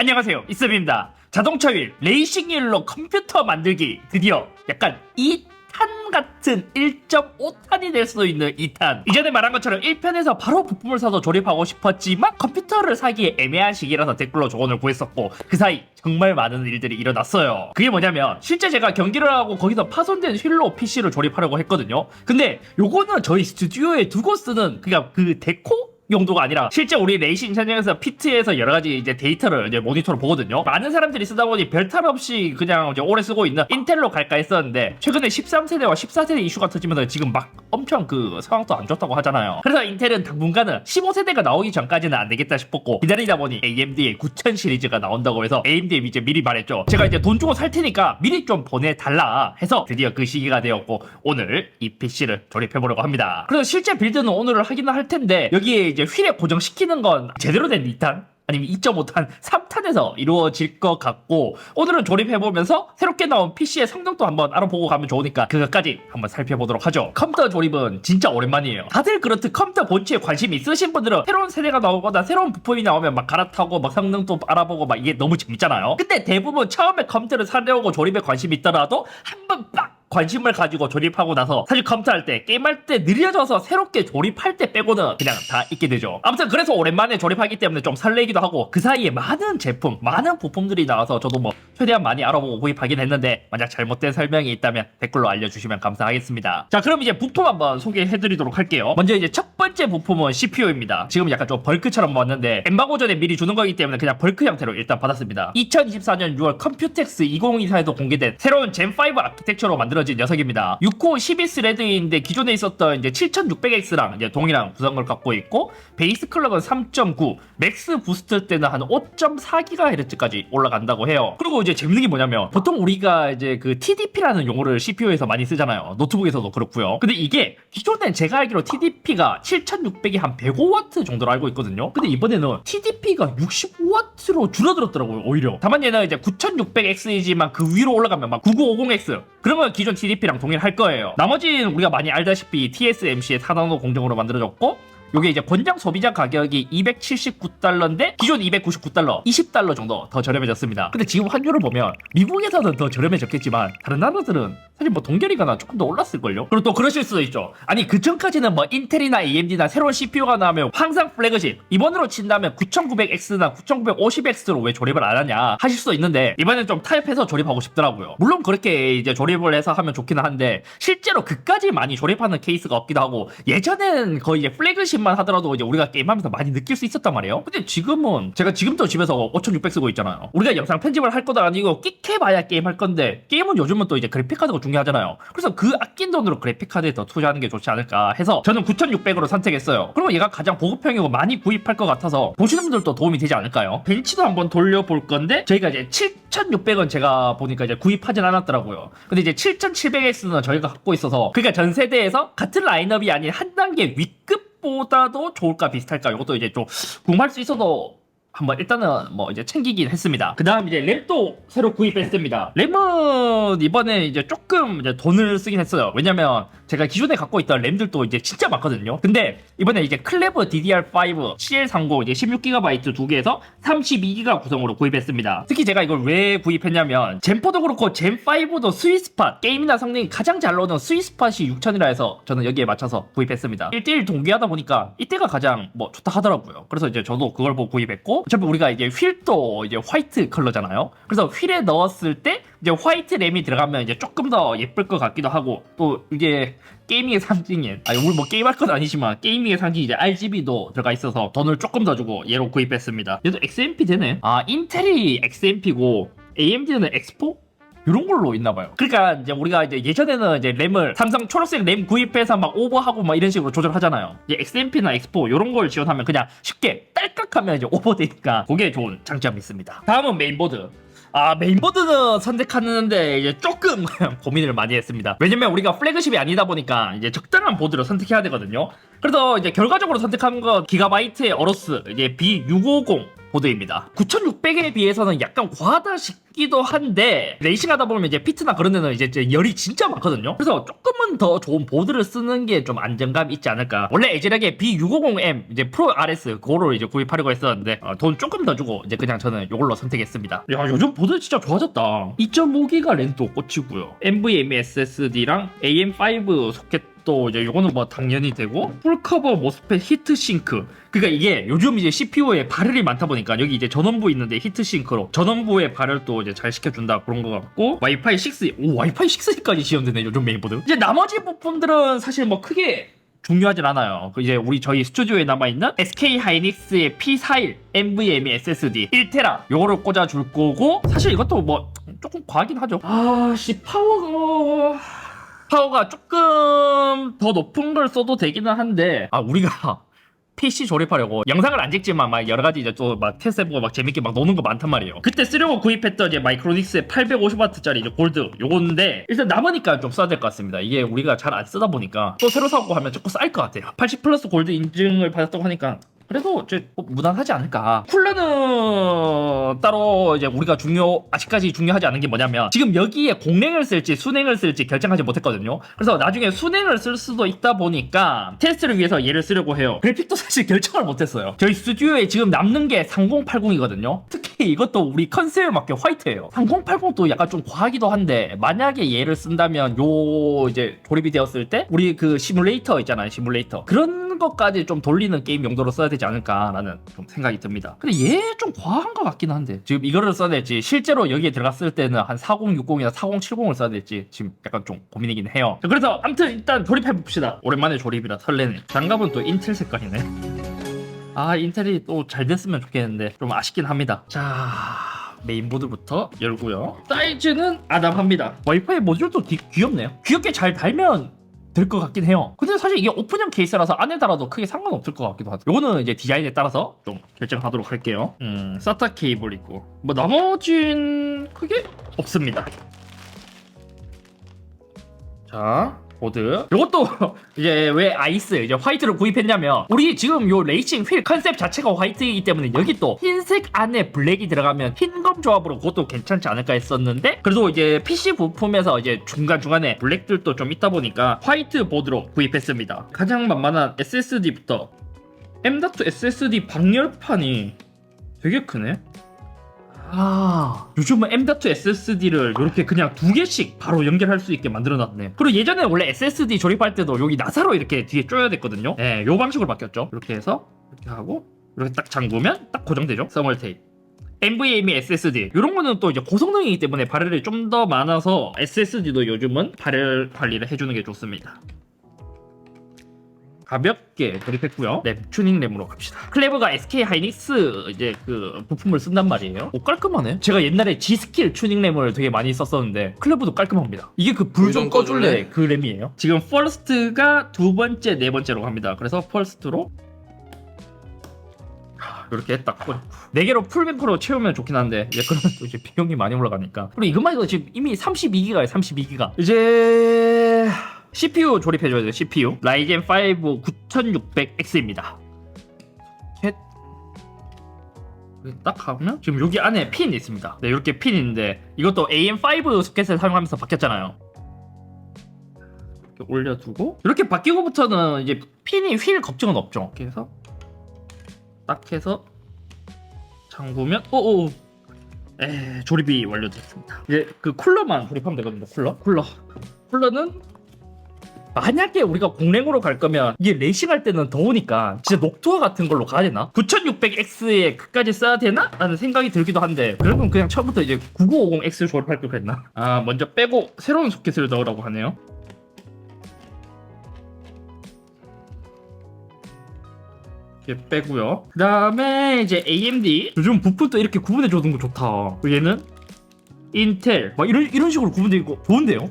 안녕하세요, 이쌤입니다. 자동차 휠, 레이싱 휠로 컴퓨터 만들기 드디어 약간 2탄 같은 1.5탄이 될 수도 있는 2탄. 이전에 말한 것처럼 1편에서 바로 부품을 사서 조립하고 싶었지만 컴퓨터를 사기에 애매한 시기라서 댓글로 조언을 구했었고 그 사이 정말 많은 일들이 일어났어요. 그게 뭐냐면 실제 제가 경기를 하고 거기서 파손된 휠로 PC를 조립하려고 했거든요. 근데 요거는 저희 스튜디오에 두고 쓰는 그냥 그 데코? 용도가 아니라 실제 우리 레이싱 현장에서 피트에서 여러 가지 이제 데이터를 이제 모니터로 보거든요. 많은 사람들이 쓰다 보니 별탈 없이 그냥 이제 오래 쓰고 있는 인텔로 갈까 했었는데 최근에 13세대와 14세대 이슈가 터지면서 지금 막 엄청 그 상황도 안 좋다고 하잖아요. 그래서 인텔은 당분간은 15세대가 나오기 전까지는 안 되겠다 싶었고 기다리다 보니 AMD의 9000 시리즈가 나온다고 해서 AMD에 이제 미리 말했죠. 제가 이제 돈 주고 살 테니까 미리 좀 보내달라 해서 드디어 그 시기가 되었고 오늘 이 PC를 조립해보려고 합니다. 그래서 실제 빌드는 오늘 하기는 할 텐데 여기에 이제 휠에 고정시키는 건 제대로 된 2탄? 아니면 2.5탄, 3탄에서 이루어질 것 같고 오늘은 조립해보면서 새롭게 나온 PC의 성능도 한번 알아보고 가면 좋으니까 그것까지 한번 살펴보도록 하죠. 컴퓨터 조립은 진짜 오랜만이에요. 다들 그렇듯 컴퓨터 본체에 관심이 있으신 분들은 새로운 세대가 나오거나 새로운 부품이 나오면 막 갈아타고 막 성능도 알아보고 막 이게 너무 재밌잖아요. 근데 대부분 처음에 컴퓨터를 사려고 조립에 관심이 있더라도 한번 빡! 관심을 가지고 조립하고 나서 사실 컴퓨터 할 때 게임할 때 느려져서 새롭게 조립할 때 빼고는 그냥 다 있게 되죠. 아무튼 그래서 오랜만에 조립하기 때문에 좀 설레기도 하고 그 사이에 많은 제품 많은 부품들이 나와서 저도 뭐 최대한 많이 알아보고 구입하긴 했는데 만약 잘못된 설명이 있다면 댓글로 알려주시면 감사하겠습니다. 자 그럼 이제 부품 한번 소개해드리도록 할게요. 먼저 이제 첫 번째 부품은 CPU입니다. 지금 약간 좀 벌크처럼 왔는데 엠바고 전에 미리 주는 거기 때문에 그냥 벌크 형태로 일단 받았습니다. 2024년 6월 컴퓨텍스 2024에서 공개된 새로운 젠5 아키텍처로 만들어진 녀석입니다. 6코어 12스레드인데 기존에 있었던 이제 7600X랑 이제 동일한 구성을 갖고 있고 베이스 클럭은 3.9, 맥스 부스트 때는 한 5.4GHz까지 올라간다고 해요. 그리고 이제 재밌는 게 뭐냐면 보통 우리가 이제 그 TDP라는 용어를 CPU에서 많이 쓰잖아요. 노트북에서도 그렇고요. 근데 이게 기존엔 제가 알기로 TDP가 7600이 한 105W 정도로 알고 있거든요. 근데 이번에는 TDP가 65W로 줄어들었더라고요. 오히려. 다만 얘는 이제 9600X이지만 그 위로 올라가면 막 9950X 그러면 기존 TDP랑 동일할 거예요. 나머지는 우리가 많이 알다시피 TSMC의 4나노 공정으로 만들어졌고 요게 이제 권장 소비자 가격이 $279인데 기존 $299 $20 정도 더 저렴해졌습니다. 근데 지금 환율을 보면 미국에서는 더 저렴해졌겠지만 다른 나라들은 사실 뭐 동결이거나 조금 더 올랐을걸요. 그리고 또 그러실 수도 있죠. 아니 그 전까지는 뭐 인텔이나 AMD나 새로운 CPU가 나오면 항상 플래그십 이번으로 친다면 9900X나 9950X로 왜 조립을 안 하냐 하실 수도 있는데 이번엔 좀 타협해서 조립하고 싶더라고요. 물론 그렇게 이제 조립을 해서 하면 좋기는 한데 실제로 그까지 많이 조립하는 케이스가 없기도 하고 예전엔 거의 이제 플래그십만 하더라도 이제 우리가 게임하면서 많이 느낄 수 있었단 말이에요. 근데 지금은 제가 지금도 집에서 5600 쓰고 있잖아요. 우리가 영상 편집을 할 거다 아니고 끽해봐야 게임 할 건데 게임은 요즘은 또 이제 그래픽카드가 중요하잖아요. 그래서 그 아낀 돈으로 그래픽카드에 더 투자하는 게 좋지 않을까 해서 저는 9600으로 선택했어요. 그리고 얘가 가장 보급형이고 많이 구입할 것 같아서 보시는 분들도 도움이 되지 않을까요? 벤치도 한번 돌려볼 건데 저희가 이제 7600은 제가 보니까 이제 구입하진 않았더라고요. 근데 이제 7700X는 저희가 갖고 있어서 그러니까 전 세대에서 같은 라인업이 아닌 한 단계 위급 보다도 좋을까 비슷할까 이것도 이제 좀 궁금할 수 있어도 한번 일단은 뭐 이제 챙기긴 했습니다. 그 다음 이제 램도 새로 구입했습니다. 램은 이번에 이제 조금 이제 돈을 쓰긴 했어요. 왜냐면 제가 기존에 갖고 있던 램들도 이제 진짜 많거든요. 근데 이번에 이제 클레버 DDR5 CL30 이제 16GB 두 개에서 32GB 구성으로 구입했습니다. 특히 제가 이걸 왜 구입했냐면 젠4도 그렇고 젠5도 스윗스팟 게임이나 성능이 가장 잘 나오는 스윗스팟이 6000이라 해서 저는 여기에 맞춰서 구입했습니다. 1대1 동기하다 보니까 이때가 가장 뭐 좋다 하더라고요. 그래서 이제 저도 그걸 보고 구입했고 어차피 우리가 이제 휠도 이제 화이트 컬러잖아요. 그래서 휠에 넣었을 때 이제 화이트 램이 들어가면 이제 조금 더 예쁠 것 같기도 하고 또 이게 게이밍의 상징인 우리 뭐 게임할 건 아니지만 게이밍의 상징 이제 RGB도 들어가 있어서 돈을 조금 더 주고 얘로 구입했습니다. 얘도 XMP 되네. 인텔이 XMP고 AMD는 X4? 이런 걸로 있나봐요. 그러니까 이제 우리가 이제 예전에는 이제 램을 삼성 초록색 램 구입해서 막 오버하고 막 이런 식으로 조절하잖아요. 이제 XMP나 X4 이런 걸 지원하면 그냥 쉽게 딸깍하면 이제 오버되니까 그게 좋은 장점이 있습니다. 다음은 메인보드. 메인보드는 선택하는데 이제 조금 고민을 많이 했습니다. 왜냐면 우리가 플래그십이 아니다 보니까 이제 적당한 보드를 선택해야 되거든요. 그래서 이제 결과적으로 선택한 건 기가바이트의 어로스 이제 B650 보드입니다. 9600에 비해서는 약간 과하다 싶기도 한데 레이싱하다 보면 이제 피트나 그런 데는 이제 열이 진짜 많거든요. 그래서 조금은 더 좋은 보드를 쓰는 게 좀 안정감 있지 않을까. 원래 예전에 B650M 이제 프로 RS 그거를 이제 구입하려고 했었는데 돈 조금 더 주고 이제 그냥 저는 이걸로 선택했습니다. 야, 요즘 보드 진짜 좋아졌다. 2.5기가 랜도 꽂히고요. NVMe SSD랑 AM5 소켓 또 이제 요거는 뭐 당연히 되고 풀커버 모스펫 히트싱크. 그러니까 이게 요즘 이제 CPU에 발열이 많다 보니까 여기 이제 전원부 있는데 히트싱크로 전원부의 발열도 이제 잘 시켜준다 그런 거 같고 와이파이 6, 오 와이파이 6까지 지원되네 요즘 메인보드. 이제 나머지 부품들은 사실 뭐 크게 중요하진 않아요. 이제 우리 저희 스튜디오에 남아있는 SK 하이닉스의 P41 NVMe SSD 1테라 요거를 꽂아줄 거고 사실 이것도 뭐 조금 과하긴 하죠. 아씨 파워가 조금 더 높은 걸 써도 되기는 한데 우리가 PC 조립하려고 영상을 안 찍지만 막 여러 가지 이제 또 막 테스트해보고 막 재밌게 막 노는 거 많단 말이에요. 그때 쓰려고 구입했던 이제 마이크로닉스의 850W짜리 이제 골드 요건데 일단 남으니까 좀 써야 될 것 같습니다. 이게 우리가 잘 안 쓰다 보니까 또 새로 사고 하면 조금 쌀 것 같아요. 80 플러스 골드 인증을 받았다고 하니까 그래도 이제 무난하지 않을까. 쿨러는 따로 이제 우리가 아직까지 중요하지 않은 게 뭐냐면 지금 여기에 공랭을 쓸지 순행을 쓸지 결정하지 못했거든요. 그래서 나중에 순행을 쓸 수도 있다 보니까 테스트를 위해서 얘를 쓰려고 해요. 그래픽도 사실 결정을 못했어요. 저희 스튜디오에 지금 남는 게 3080이거든요. 특히 이것도 우리 컨셉에 맞게 화이트예요. 3080도 약간 좀 과하기도 한데 만약에 얘를 쓴다면 요 이제 조립이 되었을 때 우리 그 시뮬레이터 있잖아요. 시뮬레이터 그런 것까지 좀 돌리는 게임 용도로 써야 되지 않을까라는 좀 생각이 듭니다. 근데 얘 좀 과한 것 같긴 한데 지금 이거를 써야 될지 실제로 여기에 들어갔을 때는 한 4060이나 4070을 써야 될지 지금 약간 좀 고민이긴 해요. 그래서 아무튼 일단 조립해봅시다. 오랜만에 조립이라 설레네. 장갑은 또 인텔 색깔이네. 인텔이 또 잘 됐으면 좋겠는데 좀 아쉽긴 합니다. 자 메인보드부터 열고요. 사이즈는 아담합니다. 와이파이 모듈도 귀엽네요. 귀엽게 잘 달면 될 것 같긴 해요. 근데 사실 이게 오픈형 케이스라서 안에 달아도 크게 상관없을 것 같기도 하죠. 요거는 이제 디자인에 따라서 좀 결정하도록 할게요. SATA 케이블 있고 뭐 나머진 크게 없습니다. 자 보드 요것도 이제 왜 아이스 이제 화이트를 구입했냐면 우리 지금 요 레이싱 휠 컨셉 자체가 화이트이기 때문에 여기 또 흰색 안에 블랙이 들어가면 흰검 조합으로 그것도 괜찮지 않을까 했었는데 그래도 이제 PC 부품에서 이제 중간중간에 블랙들도 좀 있다 보니까 화이트 보드로 구입했습니다. 가장 만만한 SSD부터 M.2 SSD 방열판이 되게 크네. 요즘은 M.2 SSD를 이렇게 그냥 두 개씩 바로 연결할 수 있게 만들어놨네. 그리고 예전에 원래 SSD 조립할 때도 여기 나사로 이렇게 뒤에 쪼여야 됐거든요. 네, 요 방식으로 바뀌었죠. 이렇게 해서 이렇게 하고 이렇게 딱 잠그면 딱 고정되죠. 서멀 테이프. NVMe SSD 이런 거는 또 이제 고성능이기 때문에 발열이 좀 더 많아서 SSD도 요즘은 발열 관리를 해주는 게 좋습니다. 가볍게 조립했고요. 램, 튜닝 램으로 갑시다. 클레버가 SK 하이닉스 이제 그 부품을 쓴단 말이에요. 깔끔하네. 제가 옛날에 G스킬 튜닝 램을 되게 많이 썼었는데 클레버도 깔끔합니다. 이게 그 불 좀 꺼줄래 그 램이에요. 지금 퍼스트가 두 번째, 네 번째로 갑니다. 그래서 퍼스트로 이렇게 딱 4개로 풀뱅크로 채우면 좋긴 한데 그러면 또 이제 비용이 많이 올라가니까. 그리고 이것만 해도 지금 이미 32기가에 32기가. 이제 CPU 조립해줘야 돼요. CPU 라이젠 5 9600X입니다. 딱 하면 지금 여기 안에 핀이 있습니다. 네, 이렇게 핀이 있는데 이것도 AM5 소켓을 사용하면서 바뀌었잖아요. 이렇게 올려두고 이렇게 바뀌고부터는 이제 핀이 휠 걱정은 없죠. 이렇게 해서 딱 해서 잠그면 조립이 완료됐습니다. 이제 그 쿨러만 조립하면 되거든요. 쿨러는 만약에 우리가 공랭으로 갈 거면 이게 레이싱할 때는 더우니까 진짜 녹투어 같은 걸로 가야 되나? 9600X에 그까지 써야 되나? 라는 생각이 들기도 한데 그러면 그냥 처음부터 이제 9950X 조립할 걸 그랬나? 먼저 빼고 새로운 소켓을 넣으라고 하네요. 이렇게 빼고요. 그 다음에 이제 AMD 요즘 부품도 이렇게 구분해줘둔 거 좋다. 얘는 인텔 막 이런 식으로 구분돼 있고 좋은데요?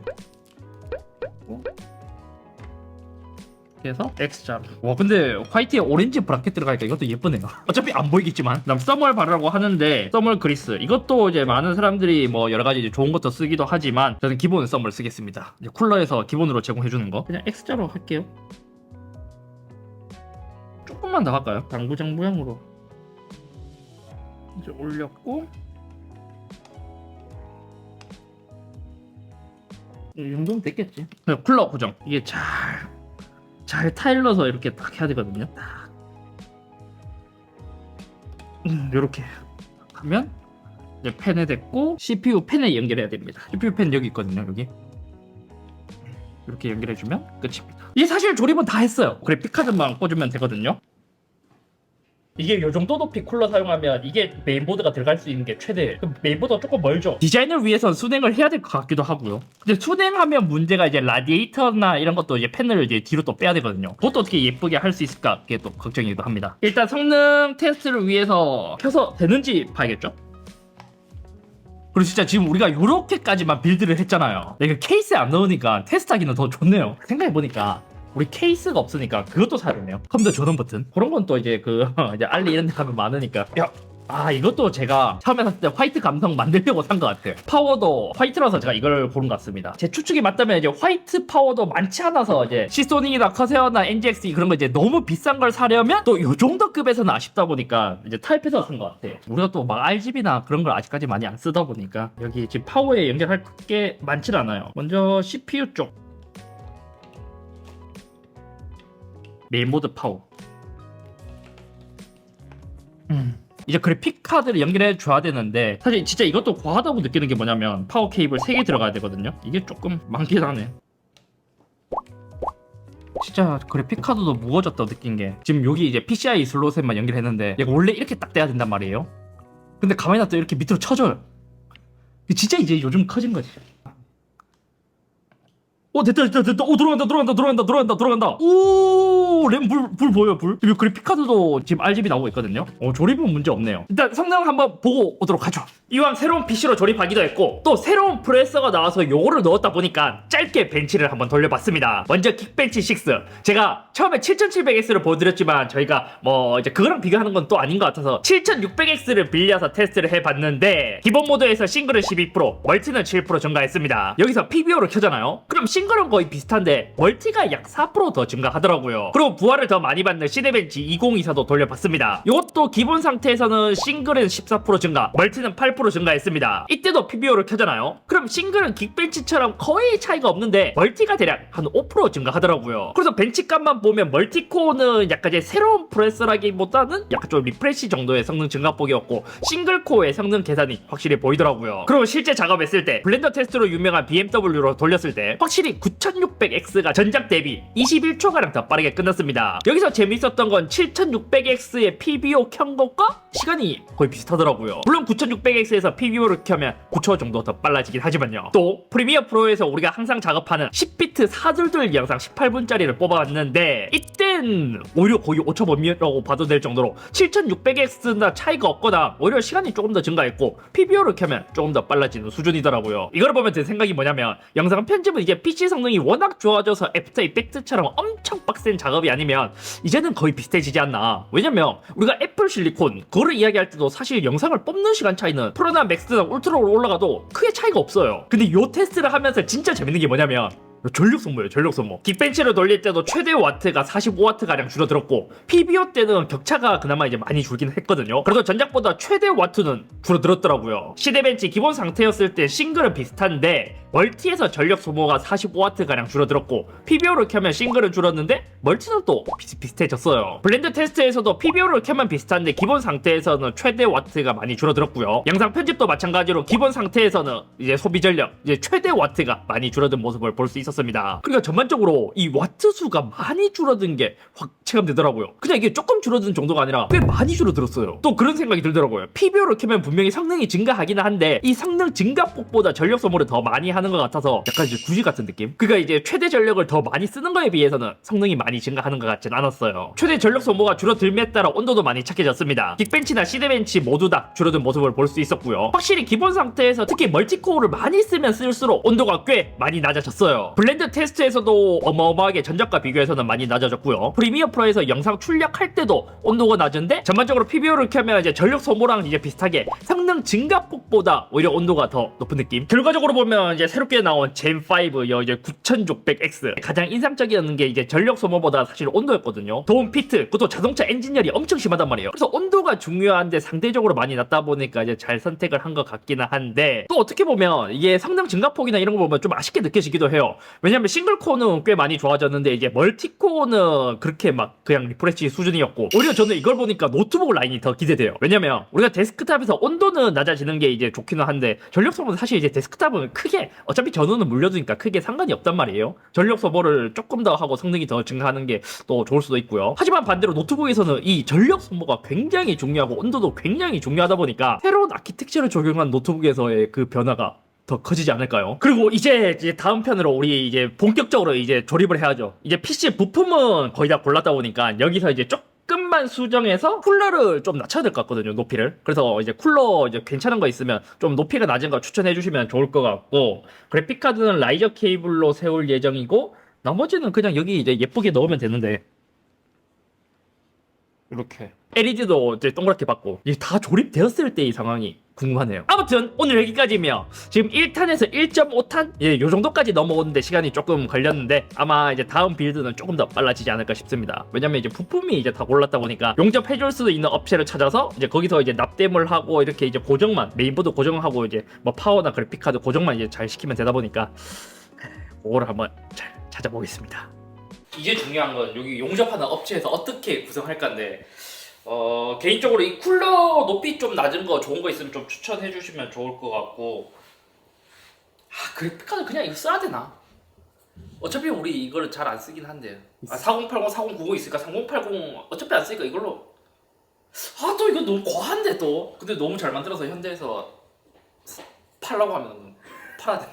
해서 X자. 와 근데 화이트에 오렌지 브라켓 들어가니까 이것도 예쁘네요. 어차피 안 보이겠지만. 그다음 써멀 바르라고 하는데 써멀 그리스 이것도 이제 많은 사람들이 뭐 여러 가지 이제 좋은 것도 쓰기도 하지만 저는 기본 써멀 쓰겠습니다. 이제 쿨러에서 기본으로 제공해주는 거 그냥 X자로 할게요. 조금만 더 할까요? 당구장 모양으로. 이제 올렸고 이 정도면 됐겠지. 쿨러 고정 이게 잘 타일러서 이렇게 딱 해야 되거든요. 딱 이렇게 하면 이제 펜에 됐고 CPU 펜에 연결해야 됩니다. CPU 펜 여기 있거든요. 여기 이렇게 연결해주면 끝입니다. 이게 사실 조립은 다 했어요. 그래픽카드만 꽂으면 되거든요. 이게 요 정도 높이 쿨러 사용하면 이게 메인보드가 들어갈 수 있는 게 최대. 메인보드가 조금 멀죠. 디자인을 위해서 순행을 해야 될 것 같기도 하고요. 근데 순행하면 문제가 이제 라디에이터나 이런 것도 이제 팬을 이제 뒤로 또 빼야 되거든요. 그것도 어떻게 예쁘게 할 수 있을까 그게 또 걱정이기도 합니다. 일단 성능 테스트를 위해서 켜서 되는지 봐야겠죠. 그리고 진짜 지금 우리가 요렇게까지만 빌드를 했잖아요. 내가 케이스에 안 넣으니까 테스트하기는 더 좋네요. 생각해보니까 우리 케이스가 없으니까 그것도 사야 되네요. 컴퓨터 전원 버튼 그런 건 또 이제 이제 알리 이런 데 가면 많으니까 이것도 제가 처음에 샀을 때 화이트 감성 만들려고 산 것 같아요. 파워도 화이트라서 제가 이걸 고른 것 같습니다. 제 추측이 맞다면 이제 화이트 파워도 많지 않아서 이제 시소닉이나 커세어나 NGXE 그런 거 이제 너무 비싼 걸 사려면 또 요 정도 급에서는 아쉽다 보니까 이제 타입해서 산 것 같아요. 우리가 또 막 RGB나 그런 걸 아직까지 많이 안 쓰다 보니까 여기 지금 파워에 연결할 게 많진 않아요. 먼저 CPU 쪽 메인보드 파워 이제 그래픽 카드를 연결해 줘야 되는데 사실 진짜 이것도 과하다고 느끼는 게 뭐냐면 파워 케이블 3개 들어가야 되거든요. 이게 조금 많긴 하네. 진짜 그래픽 카드도 무거워졌다고 느낀 게 지금 여기 이제 PCI 슬롯에만 연결했는데 얘가 원래 이렇게 딱 돼야 된단 말이에요. 근데 가만히 놔둬 이렇게 밑으로 쳐져요. 진짜 이제 요즘 커진 거지. 됐다. 들어간다. 오, 램 불 보여요, 불. 지금 그래픽카드도 지금 RGB 나오고 있거든요. 조립은 문제 없네요. 일단 성능 한번 보고 오도록 하죠. 이왕 새로운 PC로 조립하기도 했고, 또 새로운 프로세서가 나와서 요거를 넣었다 보니까 짧게 벤치를 한번 돌려봤습니다. 먼저 긱벤치 6. 제가 처음에 7700X를 보여드렸지만 저희가 이제 그거랑 비교하는 건 또 아닌 것 같아서 7600X를 빌려서 테스트를 해봤는데 기본 모드에서 싱글은 12%, 멀티는 7% 증가했습니다. 여기서 PBO를 켜잖아요. 그럼 싱글은 거의 비슷한데 멀티가 약 4% 더 증가하더라고요. 그리고 부하를 더 많이 받는 시네벤치 2024도 돌려봤습니다. 이것도 기본 상태에서는 싱글은 14% 증가, 멀티는 8% 증가했습니다. 이때도 PBO를 켜잖아요. 그럼 싱글은 긱벤치처럼 거의 차이가 없는데 멀티가 대략 한 5% 증가하더라고요. 그래서 벤치값만 보면 멀티코어는 약간 이제 새로운 프로세서라기보다는 약간 좀 리프레시 정도의 성능 증가폭이었고 싱글코어의 성능 개선이 확실히 보이더라고요. 그리고 실제 작업했을 때 블렌더 테스트로 유명한 BMW로 돌렸을 때 확실히 9600X가 전작 대비 21초가량 더 빠르게 끝났습니다. 여기서 재밌었던 건 7600X의 PBO 켠 것과 시간이 거의 비슷하더라고요. 물론 9600X에서 PBO를 켜면 9초 정도 더 빨라지긴 하지만요. 또 프리미어 프로에서 우리가 항상 작업하는 10비트 422 영상 18분짜리를 뽑아왔는데 이땐 오히려 거의 5초 범위라고 봐도 될 정도로 7600X나 차이가 없거나 오히려 시간이 조금 더 증가했고 PBO를 켜면 조금 더 빨라지는 수준이더라고요. 이걸 보면 든 생각이 뭐냐면 영상 편집은 이게 PC 성능이 워낙 좋아져서 애프터 이펙트처럼 엄청 빡센 작업이 아니면 이제는 거의 비슷해지지 않나. 왜냐면 우리가 애플 실리콘 그거를 이야기할 때도 사실 영상을 뽑는 시간 차이는 프로나 맥스나 울트라로 올라가도 크게 차이가 없어요. 근데 요 테스트를 하면서 진짜 재밌는 게 뭐냐면 전력 소모예요. 전력 소모. 긱벤치를 돌릴 때도 최대 와트가 45W가량 줄어들었고 PBO 때는 격차가 그나마 이제 많이 줄긴 했거든요. 그래도 전작보다 최대 와트는 줄어들었더라고요. 시대벤치 기본 상태였을 때 싱글은 비슷한데 멀티에서 전력 소모가 45W가량 줄어들었고 PBO를 켜면 싱글은 줄었는데 멀티는 또 비슷해졌어요. 블렌드 테스트에서도 PBO를 켜면 비슷한데 기본 상태에서는 최대 와트가 많이 줄어들었고요. 영상 편집도 마찬가지로 기본 상태에서는 이제 소비 전력 이제 최대 와트가 많이 줄어든 모습을 볼 수 있었습니다. 그러니까 전반적으로 이 와트 수가 많이 줄어든 게 확 체감되더라고요. 그냥 이게 조금 줄어든 정도가 아니라 꽤 많이 줄어들었어요. 또 그런 생각이 들더라고요. PBO를 켜면 분명히 성능이 증가하긴 한데 이 성능 증가폭보다 전력 소모를 더 많이 하는 것 같아서 약간 이제 구지 같은 느낌? 그러니까 이제 최대 전력을 더 많이 쓰는 거에 비해서는 성능이 많이 증가하는 것 같진 않았어요. 최대 전력 소모가 줄어들에 따라 온도도 많이 착해졌습니다. 긱벤치나 시대벤치 모두 다 줄어든 모습을 볼 수 있었고요. 확실히 기본 상태에서 특히 멀티코어를 많이 쓰면 쓸수록 온도가 꽤 많이 낮아졌어요. 블렌드 테스트에서도 어마어마하게 전작과 비교해서는 많이 낮아졌고요. 프리미어 프로 컴퓨터에서 영상 출력할 때도 온도가 낮은데 전반적으로 PBO를 켜면 이제 전력 소모랑 이제 비슷하게 성능 증가폭보다 오히려 온도가 더 높은 느낌. 결과적으로 보면 이제 새롭게 나온 젠5 이제 9600X 가장 인상적이었는 게 이제 전력 소모보다 사실 온도였거든요. 도움 피트 그것도 자동차 엔진열이 엄청 심하단 말이에요. 그래서 온도가 중요한데 상대적으로 많이 낮다 보니까 이제 잘 선택을 한 것 같기는 한데 또 어떻게 보면 이게 성능 증가폭이나 이런 거 보면 좀 아쉽게 느껴지기도 해요. 왜냐면 싱글코어는 꽤 많이 좋아졌는데 이제 멀티코어는 그렇게 막 그냥 리프레시 수준이었고 오히려 저는 이걸 보니까 노트북 라인이 더 기대돼요. 왜냐면 우리가 데스크탑에서 온도는 낮아지는 게 이제 좋기는 한데 전력 소모는 사실 이제 데스크탑은 크게 어차피 전원은 물려두니까 크게 상관이 없단 말이에요. 전력 소모를 조금 더 하고 성능이 더 증가하는 게 또 좋을 수도 있고요. 하지만 반대로 노트북에서는 이 전력 소모가 굉장히 중요하고 온도도 굉장히 중요하다 보니까 새로운 아키텍처를 적용한 노트북에서의 그 변화가 더 커지지 않을까요? 그리고 이제 다음 편으로 우리 이제 본격적으로 이제 조립을 해야죠. 이제 PC 부품은 거의 다 골랐다 보니까 여기서 이제 조금만 수정해서 쿨러를 좀 낮춰야 될 것 같거든요, 높이를. 그래서 이제 쿨러 이제 괜찮은 거 있으면 좀 높이가 낮은 거 추천해 주시면 좋을 것 같고, 그래픽카드는 라이저 케이블로 세울 예정이고 나머지는 그냥 여기 이제 예쁘게 넣으면 되는데 이렇게 LED도 이제 동그랗게 받고 이게 다 조립되었을 때의 상황이 궁금하네요. 아무튼 오늘 여기까지며 지금 1탄에서 1.5탄 예, 요 정도까지 넘어오는데 시간이 조금 걸렸는데 아마 이제 다음 빌드는 조금 더 빨라지지 않을까 싶습니다. 왜냐면 이제 부품이 이제 다 골랐다 보니까 용접해줄 수도 있는 업체를 찾아서 이제 거기서 이제 납땜을 하고 이렇게 이제 고정만 메인보드 고정하고 이제 뭐 파워나 그래픽카드 고정만 이제 잘 시키면 되다 보니까 그거를 한번 잘 찾아보겠습니다. 이제 중요한 건 여기 용접하는 업체에서 어떻게 구성할까인데 개인적으로 이 쿨러 높이 좀 낮은 거 좋은 거 있으면 좀 추천해 주시면 좋을 것 같고 그래픽카드 그냥 이거 써야 되나? 어차피 우리 이거를 잘 안 쓰긴 한데 4080, 4090 있으니까 3080 어차피 안 쓰니까 이걸로 또 이거 너무 과한데 또 근데 너무 잘 만들어서 현대에서 팔라고 하면 팔아야 돼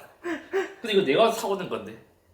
근데 이거 내가 사오는 건데